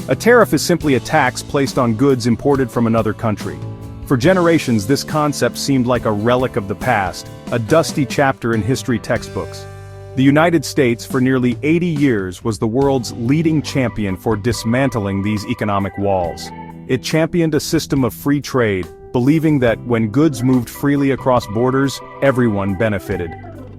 A tariff is simply a tax placed on goods imported from another country. For generations, this concept seemed like a relic of the past, a dusty chapter in history textbooks. The United States, for nearly 80 years, was the world's leading champion for dismantling these economic walls. It championed a system of free trade, believing that when goods moved freely across borders, everyone benefited.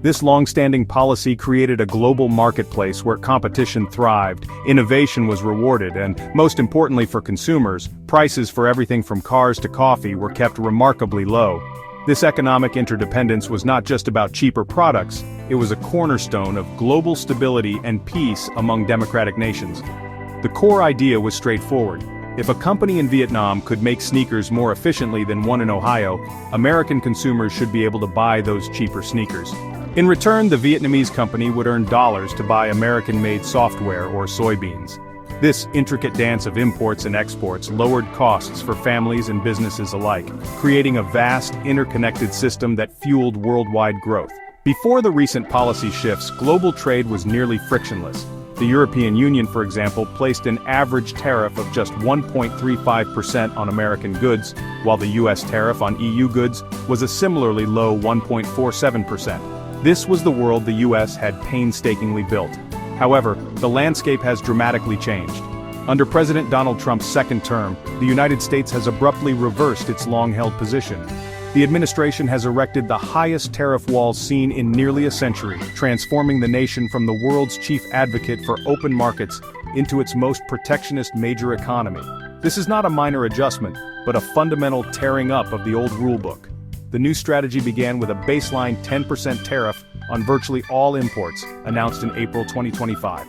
This long-standing policy created a global marketplace where competition thrived, innovation was rewarded, and, most importantly for consumers, prices for everything from cars to coffee were kept remarkably low. This economic interdependence was not just about cheaper products, it was a cornerstone of global stability and peace among democratic nations. The core idea was straightforward. If a company in Vietnam could make sneakers more efficiently than one in Ohio, American consumers should be able to buy those cheaper sneakers. In return, the Vietnamese company would earn dollars to buy American-made software or soybeans. This intricate dance of imports and exports lowered costs for families and businesses alike, creating a vast, interconnected system that fueled worldwide growth. Before the recent policy shifts, global trade was nearly frictionless. The European Union, for example, placed an average tariff of just 1.35% on American goods, while the US tariff on EU goods was a similarly low 1.47%. This was the world the US had painstakingly built. However, the landscape has dramatically changed. Under President Donald Trump's second term, the United States has abruptly reversed its long-held position. The administration has erected the highest tariff walls seen in nearly a century, transforming the nation from the world's chief advocate for open markets into its most protectionist major economy. This is not a minor adjustment, but a fundamental tearing up of the old rulebook. The new strategy began with a baseline 10% tariff on virtually all imports, announced in April 2025.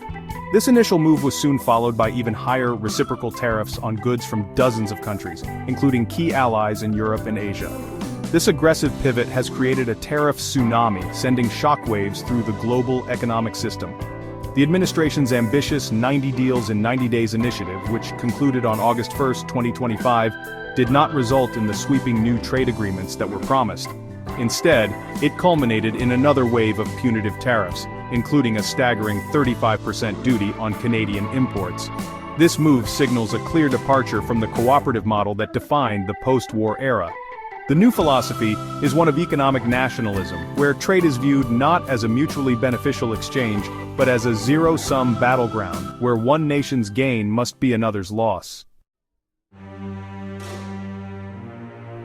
This initial move was soon followed by even higher reciprocal tariffs on goods from dozens of countries, including key allies in Europe and Asia. This aggressive pivot has created a tariff tsunami, sending shockwaves through the global economic system. The administration's ambitious 90 Deals in 90 Days initiative, which concluded on August 1, 2025, did not result in the sweeping new trade agreements that were promised. Instead, it culminated in another wave of punitive tariffs, including a staggering 35% duty on Canadian imports. This move signals a clear departure from the cooperative model that defined the post-war era. The new philosophy is one of economic nationalism, where trade is viewed not as a mutually beneficial exchange, but as a zero-sum battleground, where one nation's gain must be another's loss.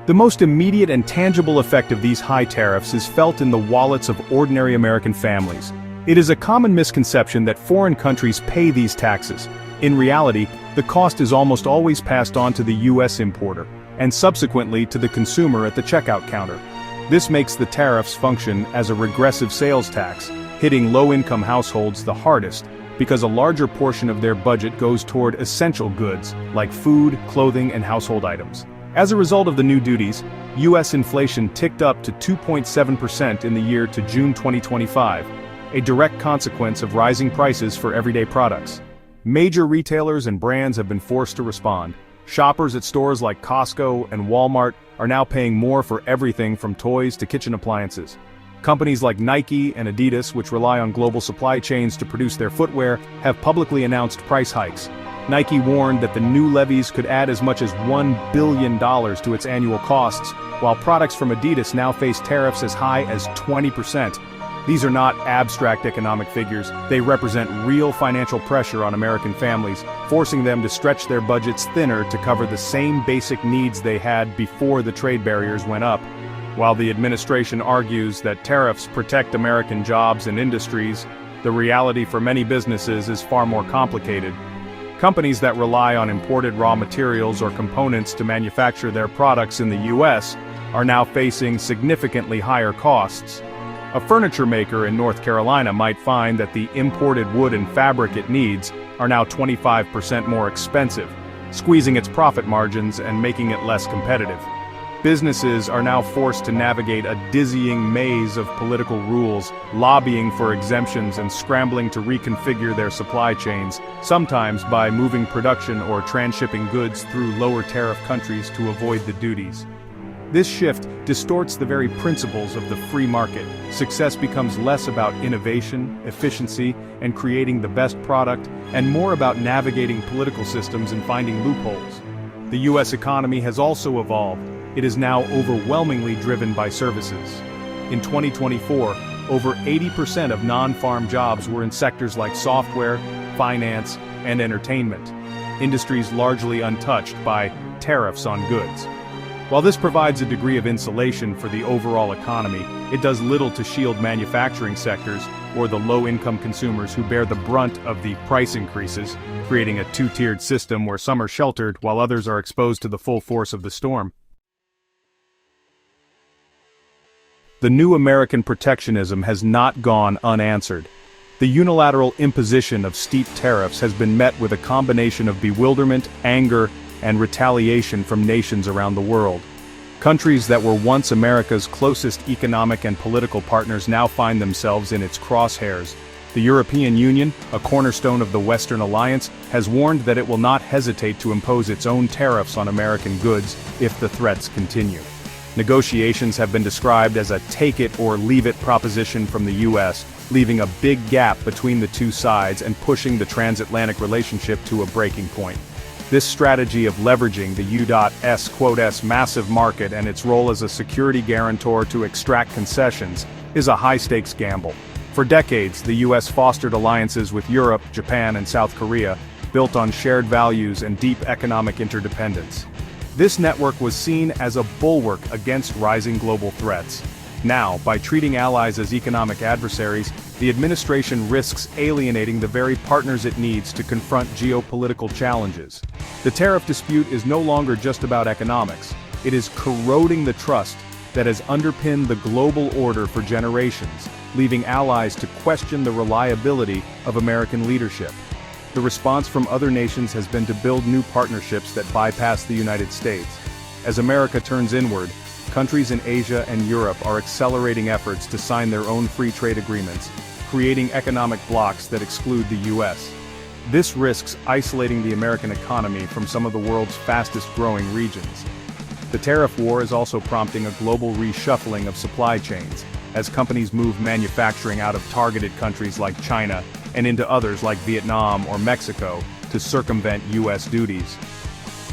The most immediate and tangible effect of these high tariffs is felt in the wallets of ordinary American families. It is a common misconception that foreign countries pay these taxes. In reality, the cost is almost always passed on to the US importer, and subsequently to the consumer at the checkout counter. This makes the tariffs function as a regressive sales tax, hitting low-income households the hardest, because a larger portion of their budget goes toward essential goods, like food, clothing, and household items. As a result of the new duties, US inflation ticked up to 2.7% in the year to June 2025, a direct consequence of rising prices for everyday products. Major retailers and brands have been forced to respond. Shoppers at stores like Costco and Walmart are now paying more for everything from toys to kitchen appliances. Companies like Nike and Adidas, which rely on global supply chains to produce their footwear, have publicly announced price hikes. Nike warned that the new levies could add as much as $1 billion to its annual costs, while products from Adidas now face tariffs as high as 20%. These are not abstract economic figures, they represent real financial pressure on American families, forcing them to stretch their budgets thinner to cover the same basic needs they had before the trade barriers went up. While the administration argues that tariffs protect American jobs and industries, the reality for many businesses is far more complicated. Companies that rely on imported raw materials or components to manufacture their products in the US are now facing significantly higher costs. A furniture maker in North Carolina might find that the imported wood and fabric it needs are now 25% more expensive, squeezing its profit margins and making it less competitive. Businesses are now forced to navigate a dizzying maze of political rules, lobbying for exemptions and scrambling to reconfigure their supply chains, sometimes by moving production or transshipping goods through lower tariff countries to avoid the duties. This shift distorts the very principles of the free market. Success becomes less about innovation, efficiency, and creating the best product, and more about navigating political systems and finding loopholes. The US economy has also evolved. It is now overwhelmingly driven by services. In 2024, over 80% of non-farm jobs were in sectors like software, finance, and entertainment, industries largely untouched by tariffs on goods. While this provides a degree of insulation for the overall economy, it does little to shield manufacturing sectors or the low-income consumers who bear the brunt of the price increases, creating a two-tiered system where some are sheltered while others are exposed to the full force of the storm. The new American protectionism has not gone unanswered. The unilateral imposition of steep tariffs has been met with a combination of bewilderment, anger, and retaliation from nations around the world. Countries that were once America's closest economic and political partners now find themselves in its crosshairs. The European Union, a cornerstone of the Western Alliance, has warned that it will not hesitate to impose its own tariffs on American goods if the threats continue. Negotiations have been described as a take-it-or-leave-it proposition from the US, leaving a big gap between the two sides and pushing the transatlantic relationship to a breaking point. This strategy of leveraging the U.S. massive market and its role as a security guarantor to extract concessions is a high-stakes gamble. For decades, the U.S. fostered alliances with Europe, Japan, and South Korea, built on shared values and deep economic interdependence. This network was seen as a bulwark against rising global threats. Now, by treating allies as economic adversaries, the administration risks alienating the very partners it needs to confront geopolitical challenges. The tariff dispute is no longer just about economics. It is corroding the trust that has underpinned the global order for generations, leaving allies to question the reliability of American leadership. The response from other nations has been to build new partnerships that bypass the United States. As America turns inward, countries in Asia and Europe are accelerating efforts to sign their own free trade agreements, creating economic blocs that exclude the U.S. This risks isolating the American economy from some of the world's fastest-growing regions. The tariff war is also prompting a global reshuffling of supply chains, as companies move manufacturing out of targeted countries like China and into others like Vietnam or Mexico to circumvent U.S. duties.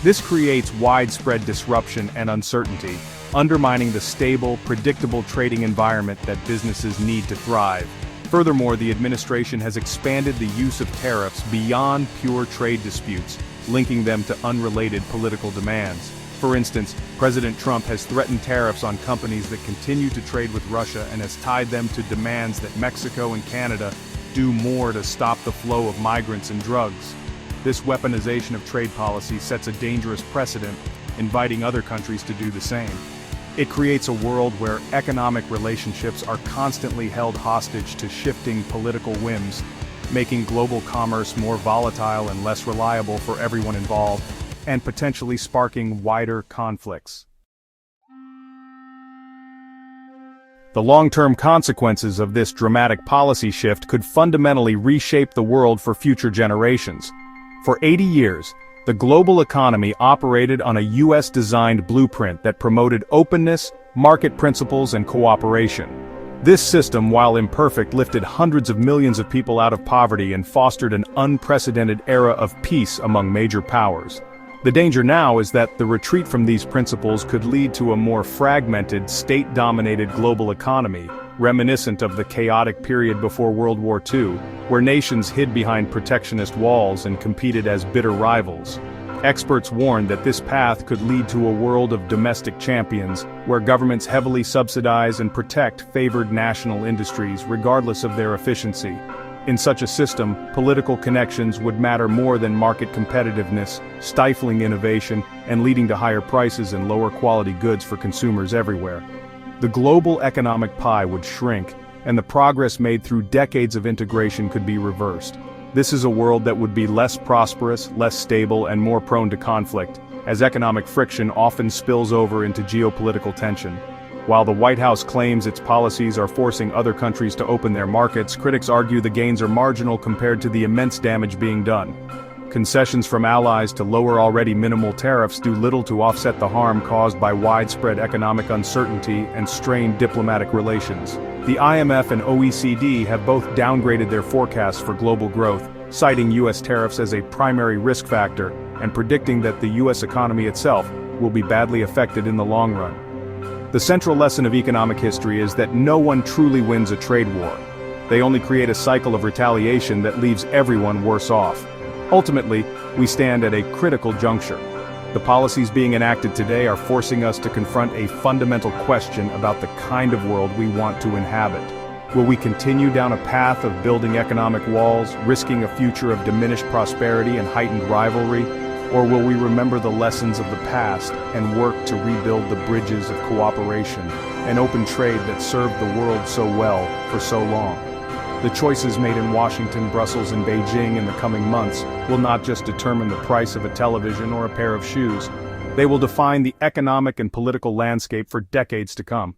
This creates widespread disruption and uncertainty, undermining the stable, predictable trading environment that businesses need to thrive. Furthermore, the administration has expanded the use of tariffs beyond pure trade disputes, linking them to unrelated political demands. For instance, President Trump has threatened tariffs on companies that continue to trade with Russia and has tied them to demands that Mexico and Canada do more to stop the flow of migrants and drugs. This weaponization of trade policy sets a dangerous precedent, inviting other countries to do the same. It creates a world where economic relationships are constantly held hostage to shifting political whims, making global commerce more volatile and less reliable for everyone involved, and potentially sparking wider conflicts. The long-term consequences of this dramatic policy shift could fundamentally reshape the world for future generations. For 80 years, the global economy operated on a US-designed blueprint that promoted openness, market principles, and cooperation. This system, while imperfect, lifted hundreds of millions of people out of poverty and fostered an unprecedented era of peace among major powers. The danger now is that the retreat from these principles could lead to a more fragmented, state-dominated global economy, reminiscent of the chaotic period before World War II, where nations hid behind protectionist walls and competed as bitter rivals. Experts warn that this path could lead to a world of domestic champions, where governments heavily subsidize and protect favored national industries regardless of their efficiency. In such a system, political connections would matter more than market competitiveness, stifling innovation and leading to higher prices and lower quality goods for consumers everywhere. The global economic pie would shrink, and the progress made through decades of integration could be reversed. This is a world that would be less prosperous, less stable, and more prone to conflict, as economic friction often spills over into geopolitical tension. While the White House claims its policies are forcing other countries to open their markets, critics argue the gains are marginal compared to the immense damage being done. Concessions from allies to lower already minimal tariffs do little to offset the harm caused by widespread economic uncertainty and strained diplomatic relations. The IMF and OECD have both downgraded their forecasts for global growth, citing U.S. tariffs as a primary risk factor and predicting that the U.S. economy itself will be badly affected in the long run. The central lesson of economic history is that no one truly wins a trade war. They only create a cycle of retaliation that leaves everyone worse off. Ultimately, we stand at a critical juncture. The policies being enacted today are forcing us to confront a fundamental question about the kind of world we want to inhabit. Will we continue down a path of building economic walls, risking a future of diminished prosperity and heightened rivalry? Or will we remember the lessons of the past and work to rebuild the bridges of cooperation and open trade that served the world so well for so long? The choices made in Washington, Brussels, and Beijing in the coming months will not just determine the price of a television or a pair of shoes. They will define the economic and political landscape for decades to come.